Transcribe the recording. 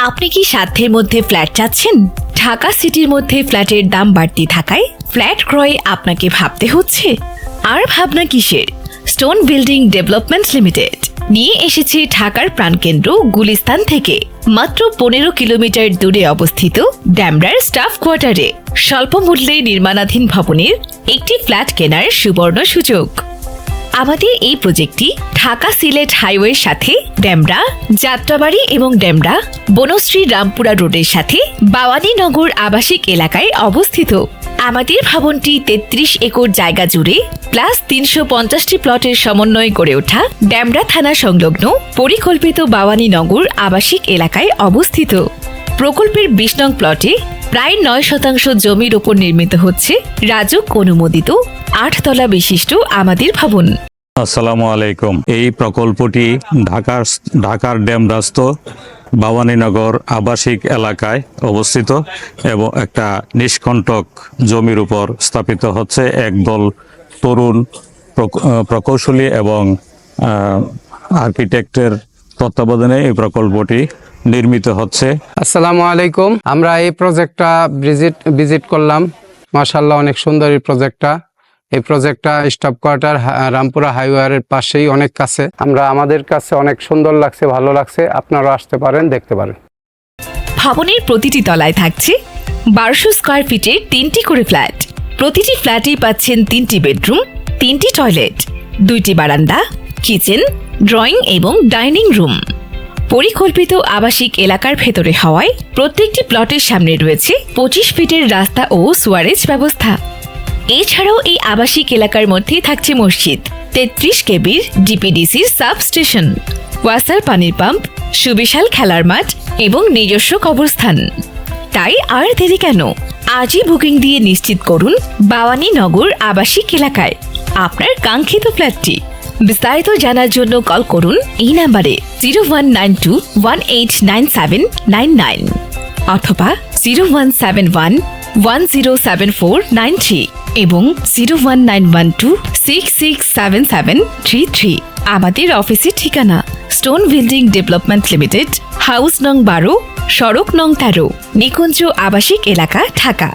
আপনি কি সাধ্যের মধ্যে ফ্ল্যাট চাচ্ছেন? ঢাকা সিটির মধ্যে ফ্ল্যাটের দাম বাড়তি থাকায় ফ্ল্যাট ক্রয়ে আপনাকে ভাবতে হচ্ছে। আর ভাবনা কিসের? স্টোন বিল্ডিং ডেভেলপমেন্ট লিমিটেড নিয়ে এসেছে ঢাকার প্রাণকেন্দ্র গুলিস্তান থেকে মাত্র 15 কিলোমিটার দূরে অবস্থিত ড্যামরার স্টাফ কোয়ার্টারে স্বল্প মূল্যে নির্মাণাধীন ভবনের একটি ফ্ল্যাট কেনার সুবর্ণ সুযোগ। আমাদের এই প্রজেক্টটি ঢাকা সিলেট হাইওয়ের সাথে ড্যামরা, যাত্রাবাড়ি এবং ড্যামরা বনশ্রী রামপুরা রোডের সাথে বাওয়ানীনগর আবাসিক এলাকায় অবস্থিত। আমাদের ভবনটি 33 একর জায়গা জুড়ে প্লাস 350টি প্লটের সমন্বয়ে গড়ে ওঠা ড্যামরা থানা সংলগ্ন পরিকল্পিত বাওয়ানীনগর আবাসিক এলাকায় অবস্থিত। প্রকল্পের 20 নং প্লটে প্রায় 9% জমির ওপর নির্মিত হচ্ছে রাজুক অনুমোদিত 8 তলা বিশিষ্ট আমাদের ভবন। আসসালামু আলাইকুম। এই প্রকল্পটি ঢাকার ড্যামরাস্ত বাওয়ানীনগর আবাসিক এলাকায় অবস্থিত এবং একটা নিষ্কণ্টক জমির উপর স্থাপিত হচ্ছে। একদল তরুণ প্রকৌশলী এবং আর্কিটেক্টের তত্ত্বাবধানে এই প্রকল্পটি নির্মিত হচ্ছে। আসসালামু আলাইকুম। আমরা এই প্রজেক্টটা ভিজিট করলাম। মাশাআল্লাহ, অনেক সুন্দর এই প্রজেক্টটা। এই প্রজেক্টটা স্টাফ কোয়ার্টার রামপুরা হাইওয়ের পাশেই, অনেক কাছে। আমাদের কাছে অনেক সুন্দর লাগছে, ভালো লাগছে। আপনারা আসতে পারেন, দেখতে পারেন। ভবনের প্রতিটি তলায় থাকছে 1200 স্কয়ার ফিটের 3টি করে ফ্ল্যাট। প্রতিটি ফ্ল্যাটেই পাচ্ছেন 3টি বেডরুম, 3টি টয়লেট, 2টি বারান্দা, কিচেন, ড্রয়িং এবং ডাইনিং রুম। পরিকল্পিত আবাসিক এলাকার ভেতরে হওয়ায় প্রত্যেকটি প্লটের সামনে রয়েছে 25 ফিটের রাস্তা ও সুয়ারেজ ব্যবস্থা। এছাড়াও এই আবাসিক এলাকার মধ্যেই থাকছে মসজিদ, 33 কেবির ডিপিডিসির সাবস্টেশন, ওয়াসার পানির পাম্প, সুবিশাল খেলার মাঠ এবং নিজস্ব কবরস্থান। তাই আর দেরি কেন? আজই বুকিং দিয়ে নিশ্চিত করুন বাওয়ানীনগর আবাসিক এলাকায় আপনার কাঙ্ক্ষিত ফ্ল্যাটটি। বিস্তারিত জানার জন্য কল করুন এই নাম্বারে 0192189799 অথবা 0171107493 এবং 01912667733। আমাদের অফিসের ঠিকানা stone building development limited, house নং 12, সড়ক নং 13, নিকুঞ্জ আবাসিক এলাকা, ঢাকা।